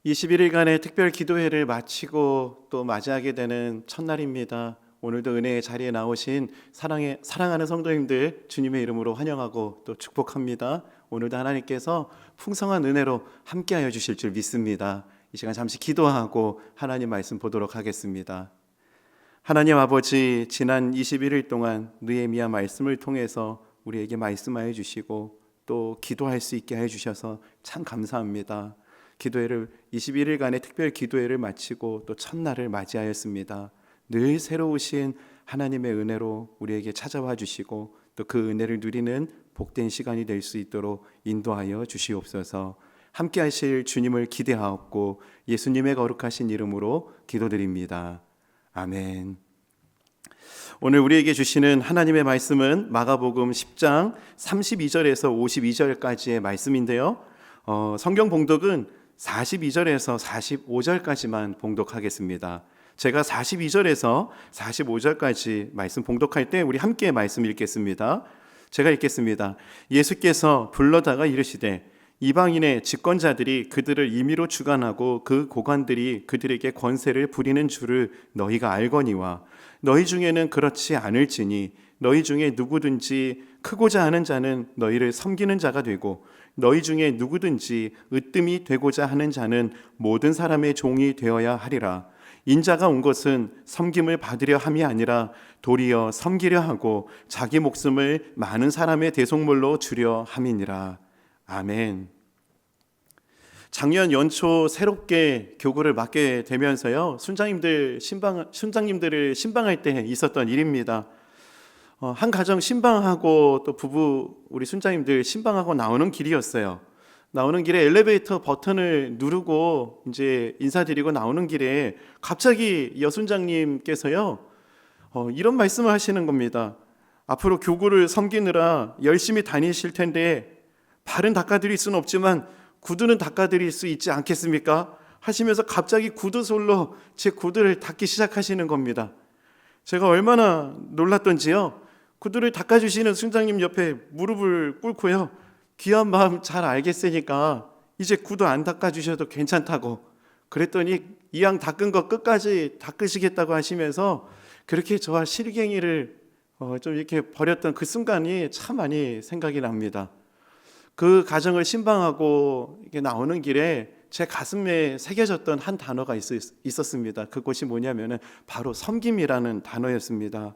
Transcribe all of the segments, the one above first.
21일간의 특별 기도회를 마치고 또 맞이하게 되는 첫날입니다. 오늘도 은혜의 자리에 나오신 사랑하는 성도님들 주님의 이름으로 환영하고 또 축복합니다. 오늘도 하나님께서 풍성한 은혜로 함께하여 주실 줄 믿습니다. 이 시간 잠시 기도하고 하나님 말씀 보도록 하겠습니다. 하나님 아버지, 지난 21일 동안 느헤미야 말씀을 통해서 우리에게 말씀하여 주시고 또 기도할 수 있게 해 주셔서 참 감사합니다. 기도회를 21일간의 특별 기도회를 마치고 또 첫날을 맞이하였습니다. 늘 새로우신 하나님의 은혜로 우리에게 찾아와 주시고 또 그 은혜를 누리는 복된 시간이 될 수 있도록 인도하여 주시옵소서. 함께 하실 주님을 기대하옵고 예수님의 거룩하신 이름으로 기도드립니다. 아멘. 오늘 우리에게 주시는 하나님의 말씀은 마가복음 10장 32절에서 52절까지의 말씀인데요. 성경 봉독은 42절에서 45절까지만 봉독하겠습니다. 제가 42절에서 45절까지 말씀 봉독할 때 우리 함께 말씀 읽겠습니다. 제가 읽겠습니다. 예수께서 불러다가 이르시되 이방인의 집권자들이 그들을 임의로 주관하고 그 고관들이 그들에게 권세를 부리는 줄을 너희가 알거니와 너희 중에는 그렇지 않을지니 너희 중에 누구든지 크고자 하는 자는 너희를 섬기는 자가 되고 너희 중에 누구든지 으뜸이 되고자 하는 자는 모든 사람의 종이 되어야 하리라. 인자가 온 것은 섬김을 받으려 함이 아니라 도리어 섬기려 하고 자기 목숨을 많은 사람의 대속물로 주려 함이니라. 아멘. 작년 연초 새롭게 교구를 맡게 되면서요, 순장님들을 신방할 때 있었던 일입니다. 한 가정 신방하고 또 부부 우리 순장님들 신방하고 나오는 길이었어요. 나오는 길에 엘리베이터 버튼을 누르고 이제 인사드리고 나오는 길에 갑자기 여순장님께서요, 이런 말씀을 하시는 겁니다. 앞으로 교구를 섬기느라 열심히 다니실 텐데 발은 닦아드릴 수는 없지만 구두는 닦아드릴 수 있지 않겠습니까? 하시면서 갑자기 구두솔로 제 구두를 닦기 시작하시는 겁니다. 제가 얼마나 놀랐던지요, 구두를 닦아주시는 순장님 옆에 무릎을 꿇고요, 귀한 마음 잘 알겠으니까 이제 구두 안 닦아주셔도 괜찮다고 그랬더니 이왕 닦은 거 끝까지 닦으시겠다고 하시면서 그렇게 저와 실갱이를 좀 이렇게 벌였던 그 순간이 참 많이 생각이 납니다. 그 가정을 신방하고 이렇게 나오는 길에 제 가슴에 새겨졌던 한 단어가 있었습니다. 그것이 뭐냐면은 바로 섬김이라는 단어였습니다.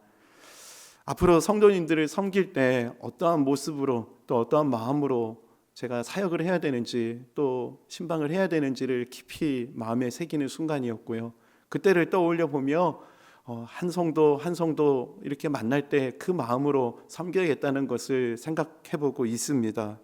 앞으로 성도님들을 섬길 때 어떠한 모습으로 또 어떠한 마음으로 제가 사역을 해야 되는지 또 신방을 해야 되는지를 깊이 마음에 새기는 순간이었고요. 그때를 떠올려 보며 한 성도 한 성도 이렇게 만날 때 그 마음으로 섬겨야겠다는 것을 생각해 보고 있습니다.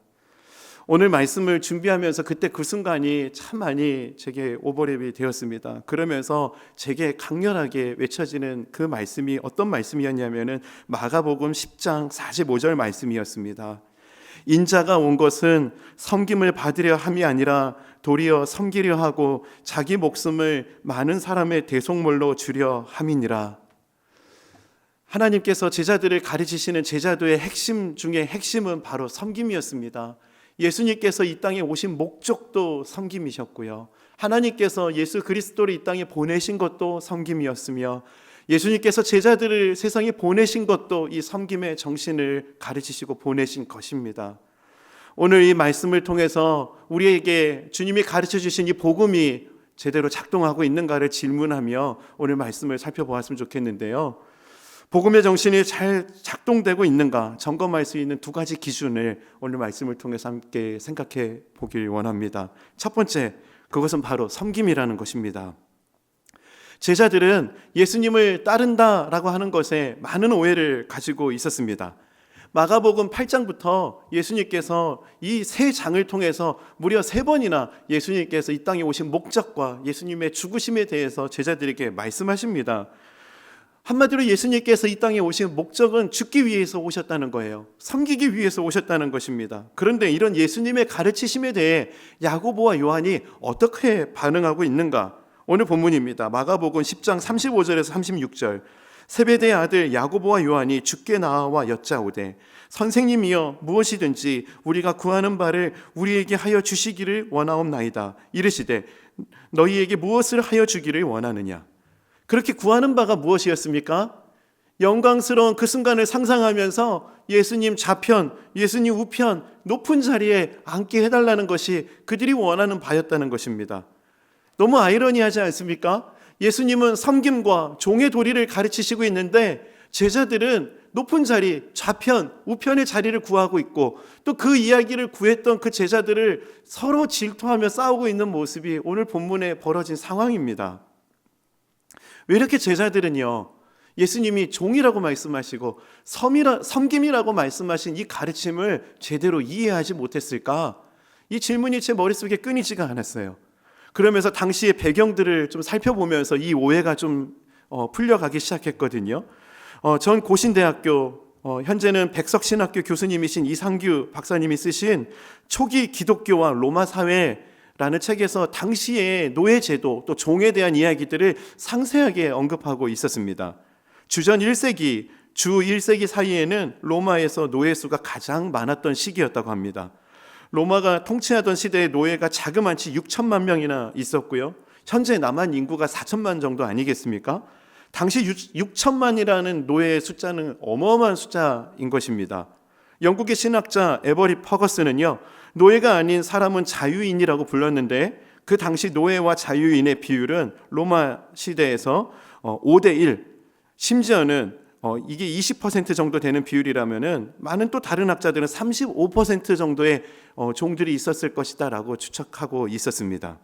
오늘 말씀을 준비하면서 그때 그 순간이 참 많이 제게 오버랩이 되었습니다. 그러면서 제게 강렬하게 외쳐지는 그 말씀이 어떤 말씀이었냐면은 마가복음 10장 45절 말씀이었습니다. 인자가 온 것은 섬김을 받으려 함이 아니라 도리어 섬기려 하고 자기 목숨을 많은 사람의 대속물로 주려 함이니라. 하나님께서 제자들을 가르치시는 제자도의 핵심 중에 핵심은 바로 섬김이었습니다. 예수님께서 이 땅에 오신 목적도 섬김이셨고요, 하나님께서 예수 그리스도를 이 땅에 보내신 것도 섬김이었으며 예수님께서 제자들을 세상에 보내신 것도 이 섬김의 정신을 가르치시고 보내신 것입니다. 오늘 이 말씀을 통해서 우리에게 주님이 가르쳐 주신 이 복음이 제대로 작동하고 있는가를 질문하며 오늘 말씀을 살펴보았으면 좋겠는데요, 복음의 정신이 잘 작동되고 있는가 점검할 수 있는 두 가지 기준을 오늘 말씀을 통해서 함께 생각해 보길 원합니다. 첫 번째, 그것은 바로 섬김이라는 것입니다. 제자들은 예수님을 따른다라고 하는 것에 많은 오해를 가지고 있었습니다. 마가복음 8장부터 예수님께서 이 세 장을 통해서 무려 3번이나 예수님께서 이 땅에 오신 목적과 예수님의 죽으심에 대해서 제자들에게 말씀하십니다. 한마디로 예수님께서 이 땅에 오신 목적은 죽기 위해서 오셨다는 거예요. 섬기기 위해서 오셨다는 것입니다. 그런데 이런 예수님의 가르치심에 대해 야고보와 요한이 어떻게 반응하고 있는가? 오늘 본문입니다. 마가복음 10장 35절에서 36절. 세베대의 아들 야고보와 요한이 주께 나와 여짜오되 선생님이여 무엇이든지 우리가 구하는 바를 우리에게 하여 주시기를 원하옵나이다. 이르시되 너희에게 무엇을 하여 주기를 원하느냐. 그렇게 구하는 바가 무엇이었습니까? 영광스러운 그 순간을 상상하면서 예수님 좌편, 예수님 우편 높은 자리에 앉게 해달라는 것이 그들이 원하는 바였다는 것입니다. 너무 아이러니하지 않습니까? 예수님은 섬김과 종의 도리를 가르치시고 있는데 제자들은 높은 자리, 좌편, 우편의 자리를 구하고 있고 또 그 이야기를 구했던 그 제자들을 서로 질투하며 싸우고 있는 모습이 오늘 본문에 벌어진 상황입니다. 왜 이렇게 제자들은요, 예수님이 종이라고 말씀하시고 섬김이라고 말씀하신 이 가르침을 제대로 이해하지 못했을까? 이 질문이 제 머릿속에 끊이지가 않았어요. 그러면서 당시의 배경들을 좀 살펴보면서 이 오해가 좀 풀려가기 시작했거든요. 전 고신대학교, 현재는 백석신학교 교수님이신 이상규 박사님이 쓰신 초기 기독교와 로마 사회라는 책에서 당시의 노예제도 또 종에 대한 이야기들을 상세하게 언급하고 있었습니다. 주전 1세기, 주 1세기 사이에는 로마에서 노예 수가 가장 많았던 시기였다고 합니다. 로마가 통치하던 시대에 노예가 자그마치 6천만 명이나 있었고요. 현재 남한 인구가 4천만 정도 아니겠습니까? 당시 6천만이라는 노예의 숫자는 어마어마한 숫자인 것입니다. 영국의 신학자 에버리 퍼거스는요, 노예가 아닌 사람은 자유인이라고 불렀는데 그 당시 노예와 자유인의 비율은 로마 시대에서 5대1, 심지어는 이게 20% 정도 되는 비율이라면은 많은 또 다른 학자들은 35% 정도의 종들이 있었을 것이다 라고 추측하고 있었습니다.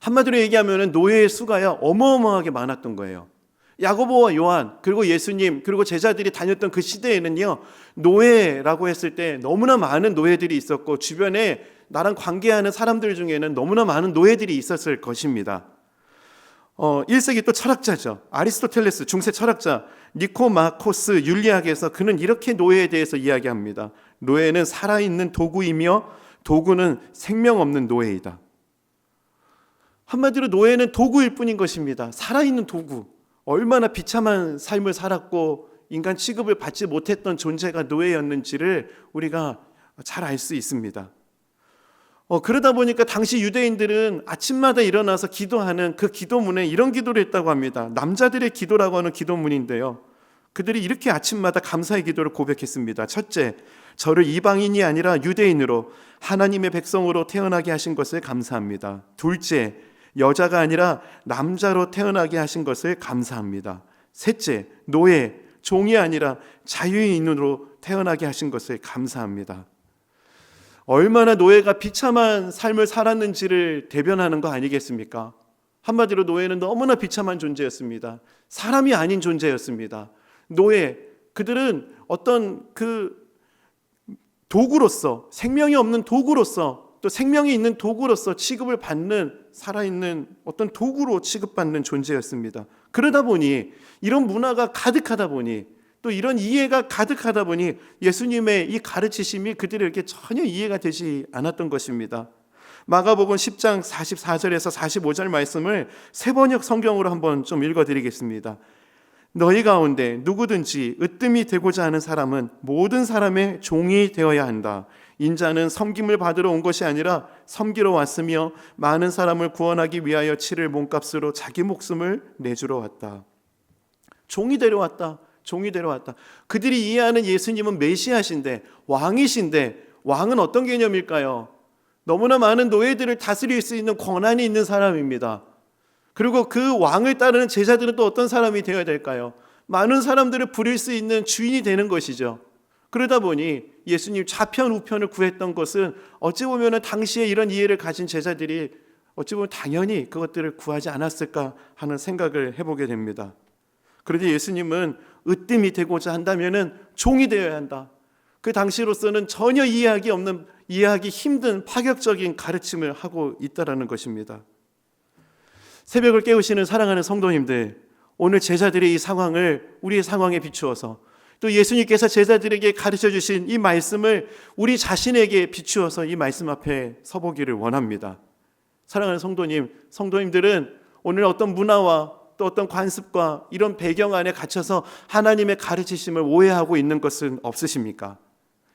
한마디로 얘기하면은 노예의 수가야 어마어마하게 많았던 거예요. 야고보와 요한 그리고 예수님 그리고 제자들이 다녔던 그 시대에는요, 노예라고 했을 때 너무나 많은 노예들이 있었고 주변에 나랑 관계하는 사람들 중에는 너무나 많은 노예들이 있었을 것입니다. 1세기 또 철학자죠. 아리스토텔레스 중세 철학자 니코마코스 율리학에서 그는 이렇게 노예에 대해서 이야기합니다. 노예는 살아있는 도구이며 도구는 생명 없는 노예이다. 한마디로 노예는 도구일 뿐인 것입니다. 살아있는 도구. 얼마나 비참한 삶을 살았고 인간 취급을 받지 못했던 존재가 노예였는지를 우리가 잘 알 수 있습니다. 그러다 보니까 당시 유대인들은 아침마다 일어나서 기도하는 그 기도문에 이런 기도를 했다고 합니다. 남자들의 기도라고 하는 기도문인데요, 그들이 이렇게 아침마다 감사의 기도를 고백했습니다. 첫째, 저를 이방인이 아니라 유대인으로 하나님의 백성으로 태어나게 하신 것을 감사합니다. 둘째, 여자가 아니라 남자로 태어나게 하신 것을 감사합니다. 셋째, 노예, 종이 아니라 자유인으로 태어나게 하신 것을 감사합니다. 얼마나 노예가 비참한 삶을 살았는지를 대변하는 거 아니겠습니까? 한마디로 노예는 너무나 비참한 존재였습니다. 사람이 아닌 존재였습니다. 노예, 그들은 어떤 그 도구로서, 생명이 없는 도구로서, 또 생명이 있는 도구로서 취급을 받는, 살아있는 어떤 도구로 취급받는 존재였습니다. 그러다 보니, 이런 문화가 가득하다 보니, 또 이런 이해가 가득하다 보니 예수님의 이 가르치심이 그들에게 전혀 이해가 되지 않았던 것입니다. 마가복음 10장 44절에서 45절 말씀을 세번역 성경으로 한번 좀 읽어드리겠습니다. 너희 가운데 누구든지 으뜸이 되고자 하는 사람은 모든 사람의 종이 되어야 한다. 인자는 섬김을 받으러 온 것이 아니라 섬기러 왔으며 많은 사람을 구원하기 위하여 치를 몸값으로 자기 목숨을 내주러 왔다. 종이 되러 왔다. 종이 되러 왔다. 그들이 이해하는 예수님은 메시아신데, 왕이신데, 왕은 어떤 개념일까요? 너무나 많은 노예들을 다스릴 수 있는 권한이 있는 사람입니다. 그리고 그 왕을 따르는 제자들은 또 어떤 사람이 되어야 될까요? 많은 사람들을 부릴 수 있는 주인이 되는 것이죠. 그러다 보니 예수님 좌편 우편을 구했던 것은 어찌 보면 당시에 이런 이해를 가진 제자들이 어찌 보면 당연히 그것들을 구하지 않았을까 하는 생각을 해보게 됩니다. 그런데 예수님은 으뜸이 되고자 한다면은 종이 되어야 한다. 그 당시로서는 전혀 이해하기 힘든 파격적인 가르침을 하고 있다라는 것입니다. 새벽을 깨우시는 사랑하는 성도님들, 오늘 제자들의 이 상황을 우리의 상황에 비추어서 또 예수님께서 제자들에게 가르쳐 주신 이 말씀을 우리 자신에게 비추어서 이 말씀 앞에 서보기를 원합니다. 사랑하는 성도님들은 오늘 어떤 문화와 또 또 어떤 관습과 이런 배경 안에 갇혀서 하나님의 가르치심을 오해하고 있는 것은 없으십니까?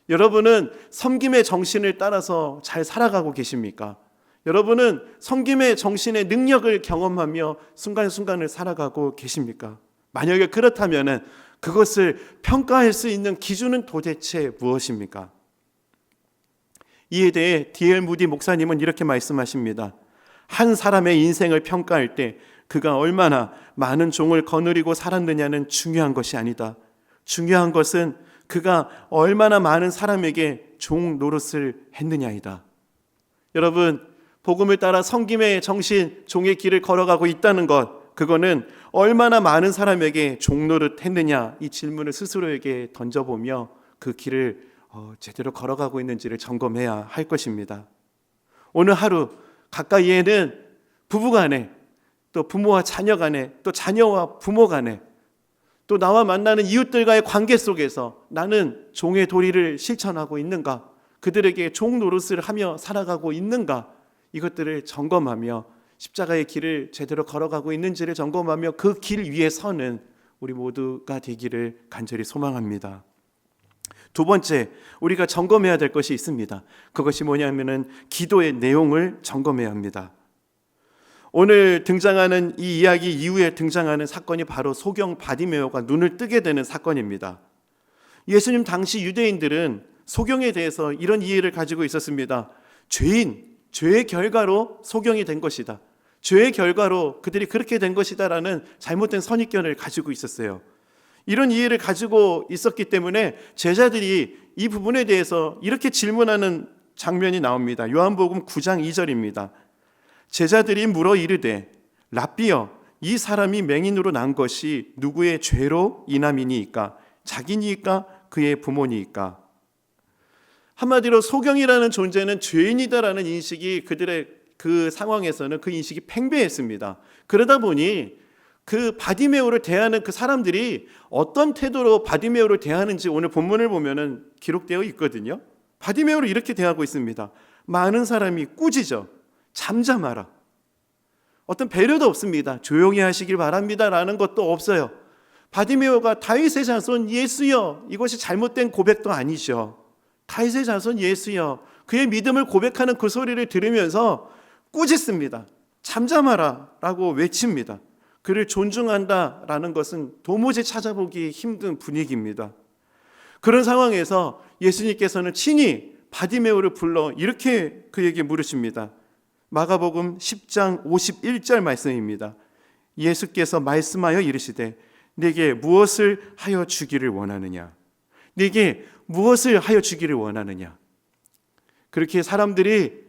여러분은 섬김의 정신을 따라서 잘 살아가고 계십니까? 여러분은 섬김의 정신의 능력을 경험하며 순간순간을 살아가고 계십니까? 만약에 그렇다면 그것을 평가할 수 있는 기준은 도대체 무엇입니까? 이에 대해 D.L. 무디 목사님은 이렇게 말씀하십니다. 한 사람의 인생을 평가할 때 그가 얼마나 많은 종을 거느리고 살았느냐는 중요한 것이 아니다. 중요한 것은 그가 얼마나 많은 사람에게 종 노릇을 했느냐이다. 여러분, 복음을 따라 섬김의 정신, 종의 길을 걸어가고 있다는 것, 그거는 얼마나 많은 사람에게 종 노릇 했느냐, 이 질문을 스스로에게 던져보며 그 길을 제대로 걸어가고 있는지를 점검해야 할 것입니다. 오늘 하루 가까이에는 부부 간에, 또 부모와 자녀 간에, 또 자녀와 부모 간에, 또 나와 만나는 이웃들과의 관계 속에서 나는 종의 도리를 실천하고 있는가? 그들에게 종 노릇을 하며 살아가고 있는가? 이것들을 점검하며 십자가의 길을 제대로 걸어가고 있는지를 점검하며 그 길 위에 서는 우리 모두가 되기를 간절히 소망합니다. 두 번째, 우리가 점검해야 될 것이 있습니다. 그것이 뭐냐면은 기도의 내용을 점검해야 합니다. 오늘 등장하는 이 이야기 이후에 등장하는 사건이 바로 소경 바디메오가 눈을 뜨게 되는 사건입니다. 예수님 당시 유대인들은 소경에 대해서 이런 이해를 가지고 있었습니다. 죄의 결과로 소경이 된 것이다. 죄의 결과로 그들이 그렇게 된 것이다라는 잘못된 선입견을 가지고 있었어요. 이런 이해를 가지고 있었기 때문에 제자들이 이 부분에 대해서 이렇게 질문하는 장면이 나옵니다. 요한복음 9장 2절입니다. 제자들이 물어 이르되 랍비여, 이 사람이 맹인으로 난 것이 누구의 죄로 인함이니이까? 자기니이까 그의 부모니이까? 한마디로 소경이라는 존재는 죄인이다라는 인식이 그들의 그 상황에서는 그 인식이 팽배했습니다. 그러다 보니 그 바디메오를 대하는 그 사람들이 어떤 태도로 바디메오를 대하는지 오늘 본문을 보면은 기록되어 있거든요. 바디메오를 이렇게 대하고 있습니다. 많은 사람이 꾸짖어 잠잠하라. 어떤 배려도 없습니다. 조용히 하시길 바랍니다라는 것도 없어요. 바디메오가 다윗의 자손 예수여, 이것이 잘못된 고백도 아니죠. 다윗의 자손 예수여, 그의 믿음을 고백하는 그 소리를 들으면서 꾸짖습니다. 잠잠하라 라고 외칩니다. 그를 존중한다라는 것은 도무지 찾아보기 힘든 분위기입니다. 그런 상황에서 예수님께서는 친히 바디메오를 불러 이렇게 그에게 물으십니다. 마가복음 10장 51절 말씀입니다. 예수께서 말씀하여 이르시되 네게 무엇을 하여 주기를 원하느냐? 네게 무엇을 하여 주기를 원하느냐? 그렇게 사람들이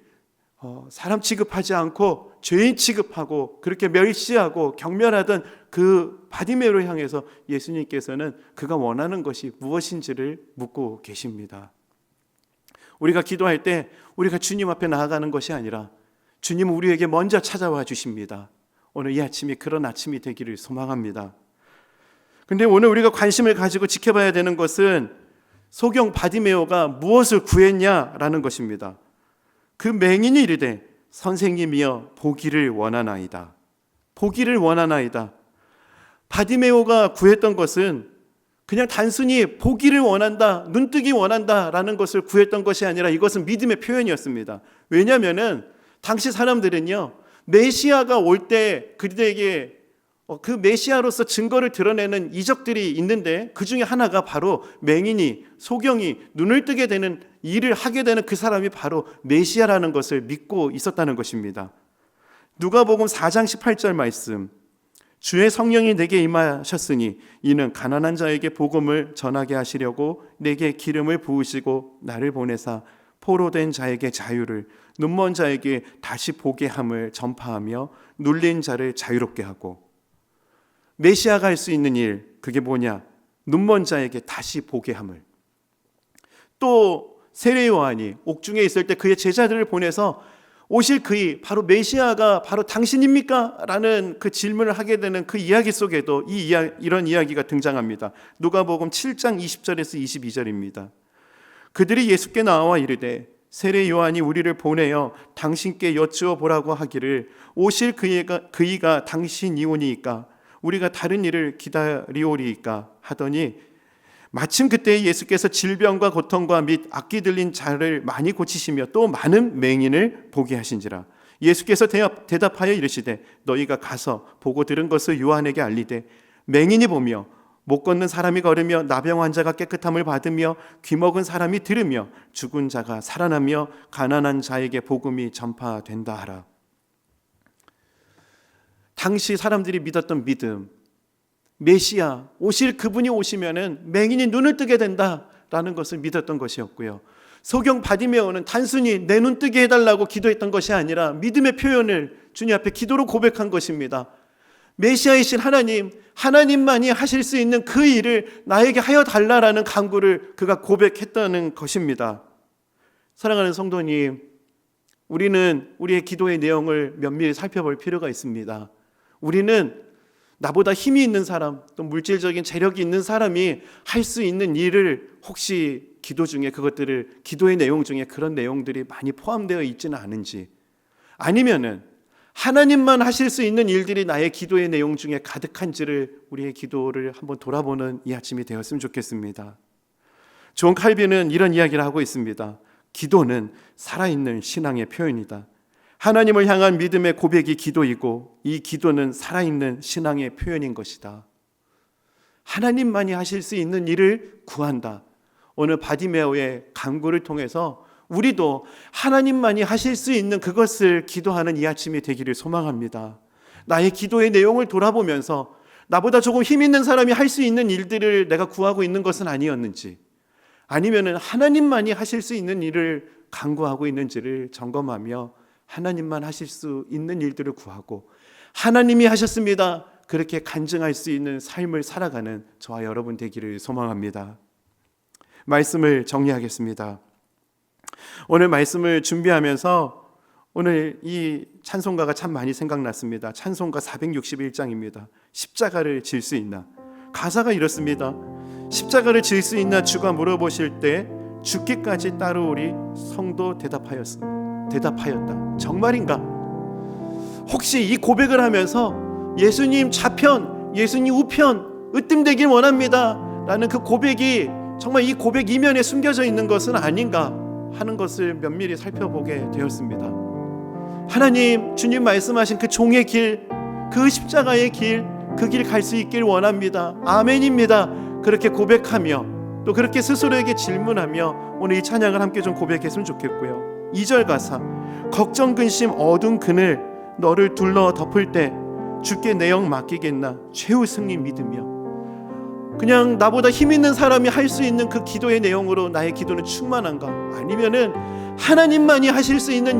사람 취급하지 않고 죄인 취급하고 그렇게 멸시하고 경멸하던 그 바디메오를 향해서 예수님께서는 그가 원하는 것이 무엇인지를 묻고 계십니다. 우리가 기도할 때 우리가 주님 앞에 나아가는 것이 아니라 주님은 우리에게 먼저 찾아와 주십니다. 오늘 이 아침이 그런 아침이 되기를 소망합니다. 근데 오늘 우리가 관심을 가지고 지켜봐야 되는 것은 소경 바디메오가 무엇을 구했냐라는 것입니다. 그 맹인이 이르되 선생님이여 보기를 원하나이다. 보기를 원하나이다. 바디메오가 구했던 것은 그냥 단순히 보기를 원한다, 눈뜨기 원한다라는 것을 구했던 것이 아니라 이것은 믿음의 표현이었습니다. 왜냐하면은 당시 사람들은요, 메시아가 올 때 그들에게 그 메시아로서 증거를 드러내는 이적들이 있는데 그 중에 하나가 바로 맹인이, 소경이 눈을 뜨게 되는 일을 하게 되는 그 사람이 바로 메시아라는 것을 믿고 있었다는 것입니다. 누가복음 4장 18절 말씀, 주의 성령이 내게 임하셨으니 이는 가난한 자에게 복음을 전하게 하시려고 내게 기름을 부으시고 나를 보내사 포로된 자에게 자유를, 눈먼 자에게 다시 보게 함을 전파하며 눌린 자를 자유롭게 하고. 메시아가 할 수 있는 일, 그게 뭐냐? 눈먼 자에게 다시 보게 함을. 또 세례 요한이 옥중에 있을 때 그의 제자들을 보내서 오실 그이 바로 메시아가 바로 당신입니까? 라는 그 질문을 하게 되는 그 이야기 속에도 이런 이야기가 등장합니다. 누가복음 7장 20절에서 22절입니다. 그들이 예수께 나와 이르되 세례 요한이 우리를 보내어 당신께 여쭈어 보라고 하기를 오실 그이가 당신이오니이까? 우리가 다른 일을 기다리오리이까 하더니 마침 그때 예수께서 질병과 고통과 및 악기 들린 자를 많이 고치시며 또 많은 맹인을 보게 하신지라. 예수께서 대답하여 이르시되 너희가 가서 보고 들은 것을 요한에게 알리되 맹인이 보며 못 걷는 사람이 걸으며 나병 환자가 깨끗함을 받으며 귀먹은 사람이 들으며 죽은 자가 살아나며 가난한 자에게 복음이 전파된다 하라. 당시 사람들이 믿었던 믿음, 메시아 오실 그분이 오시면은 맹인이 눈을 뜨게 된다라는 것을 믿었던 것이었고요. 소경 바디메오는 단순히 내 눈 뜨게 해달라고 기도했던 것이 아니라 믿음의 표현을 주님 앞에 기도로 고백한 것입니다. 메시아이신 하나님, 하나님만이 하실 수 있는 그 일을 나에게 하여 달라라는 간구를 그가 고백했다는 것입니다. 사랑하는 성도님, 우리는 우리의 기도의 내용을 면밀히 살펴볼 필요가 있습니다. 우리는 나보다 힘이 있는 사람, 또 물질적인 재력이 있는 사람이 할 수 있는 일을 혹시 기도 중에 그것들을 기도의 내용 중에 그런 내용들이 많이 포함되어 있지는 않은지, 아니면은 하나님만 하실 수 있는 일들이 나의 기도의 내용 중에 가득한지를 우리의 기도를 한번 돌아보는 이 아침이 되었으면 좋겠습니다. 존 칼빈은 이런 이야기를 하고 있습니다. 기도는 살아있는 신앙의 표현이다. 하나님을 향한 믿음의 고백이 기도이고 이 기도는 살아있는 신앙의 표현인 것이다. 하나님만이 하실 수 있는 일을 구한다. 오늘 바디메오의 간구를 통해서 우리도 하나님만이 하실 수 있는 그것을 기도하는 이 아침이 되기를 소망합니다. 나의 기도의 내용을 돌아보면서 나보다 조금 힘 있는 사람이 할 수 있는 일들을 내가 구하고 있는 것은 아니었는지, 아니면은 하나님만이 하실 수 있는 일을 간구하고 있는지를 점검하며 하나님만 하실 수 있는 일들을 구하고 하나님이 하셨습니다, 그렇게 간증할 수 있는 삶을 살아가는 저와 여러분 되기를 소망합니다. 말씀을 정리하겠습니다. 오늘 말씀을 준비하면서 오늘 이 찬송가가 참 많이 생각났습니다. 찬송가 461장입니다. 십자가를 질 수 있나? 가사가 이렇습니다. 십자가를 질 수 있나 주가 물어보실 때 죽기까지 따르오리. 성도 대답하였다. 정말인가? 혹시 이 고백을 하면서 예수님 좌편, 예수님 우편 으뜸되길 원합니다 라는 그 고백이 정말 이 고백 이면에 숨겨져 있는 것은 아닌가 하는 것을 면밀히 살펴보게 되었습니다. 하나님, 주님 말씀하신 그 종의 길, 그 십자가의 길, 그 길 갈 수 있길 원합니다. 아멘입니다. 그렇게 고백하며 또 그렇게 스스로에게 질문하며 오늘 이 찬양을 함께 좀 고백했으면 좋겠고요. 2절 가사, 걱정 근심 어두운 그늘 너를 둘러 덮을 때 주께 내 영 맡기겠나 최후 승리 믿으며. 그냥 나보다 힘 있는 사람이 할 수 있는 그 기도의 내용으로 나의 기도는 충만한가? 아니면은 하나님만이 하실 수 있는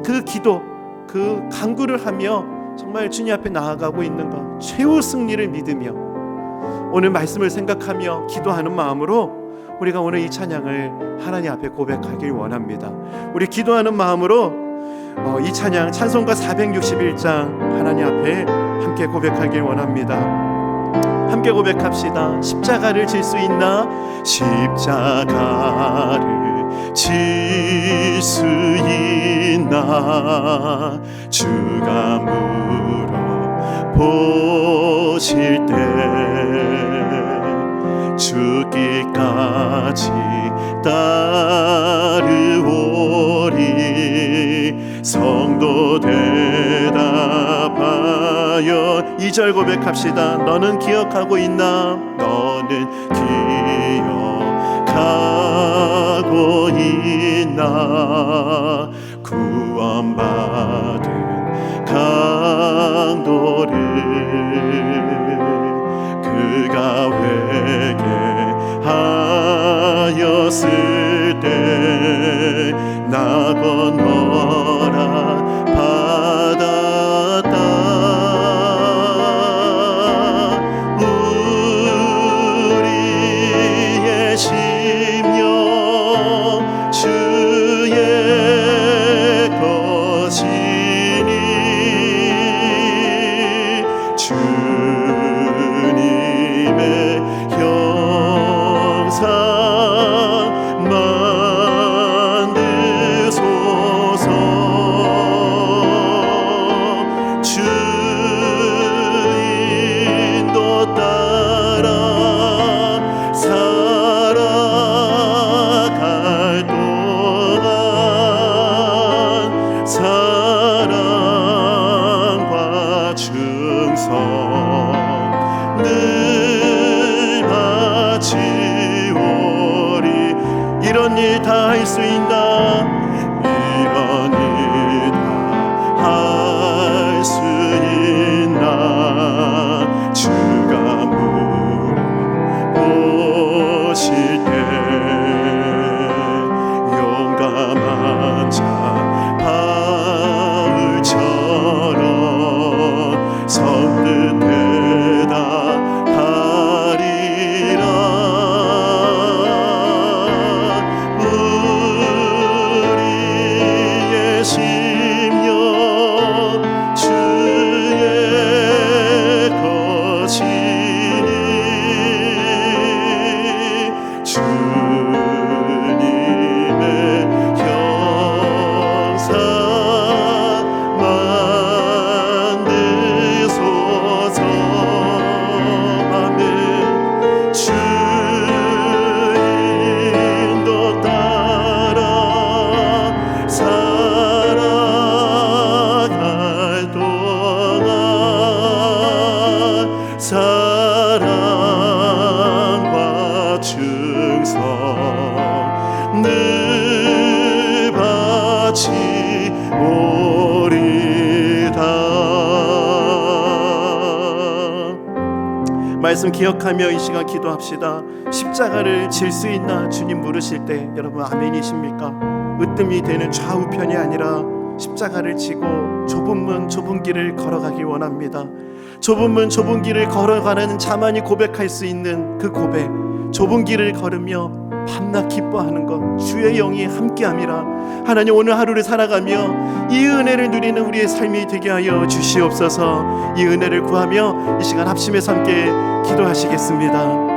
그 기도, 그 간구를 하며 정말 주님 앞에 나아가고 있는가? 최후 승리를 믿으며 오늘 말씀을 생각하며 기도하는 마음으로 우리가 오늘 이 찬양을 하나님 앞에 고백하길 원합니다. 우리 기도하는 마음으로 이 찬양 찬송가 461장 하나님 앞에 함께 고백하길 원합니다. 함께 고백합시다. 십자가를 질 수 있나? 십자가를 질 수 있나? 주가 물어보실 때 죽기까지 따르오리. 성도 대답하여 2절 고백합시다. 너는 기억하고 있나? 너는 기억하고 있나? 구원받은 강도를 그가 회개하였을 때 나 건너라 받았다. 우리의 심령 주의 늘 바치오리. 이런 일 다 할 수 있나? 이런 일 다 할 수 있나? 주가 물어보실 때 용감한 자 바울처럼 선뜻 대답하리라. 우리의 심령 주의 것이니 주님의 형상 만드소서. 아멘. 주 인도 따라 살아갈 동안 사랑과 충성 늘 바치오리다. 말씀 기억하며 이 시간 기도합시다. 십자가를 질 수 있나 주님 물으실 때 여러분 아멘이십니까? 으뜸이 되는 좌우편이 아니라 십자가를 지고 좁은 문 좁은 길을 걸어가기 원합니다. 좁은 문 좁은 길을 걸어가는 자만이 고백할 수 있는 그 고백, 좁은 길을 걸으며 밤낮 기뻐하는 것 주의 영이 함께함이라. 하나님 오늘 하루를 살아가며 이 은혜를 누리는 우리의 삶이 되게 하여 주시옵소서. 이 은혜를 구하며 이 시간 합심해서 함께 기도하시겠습니다.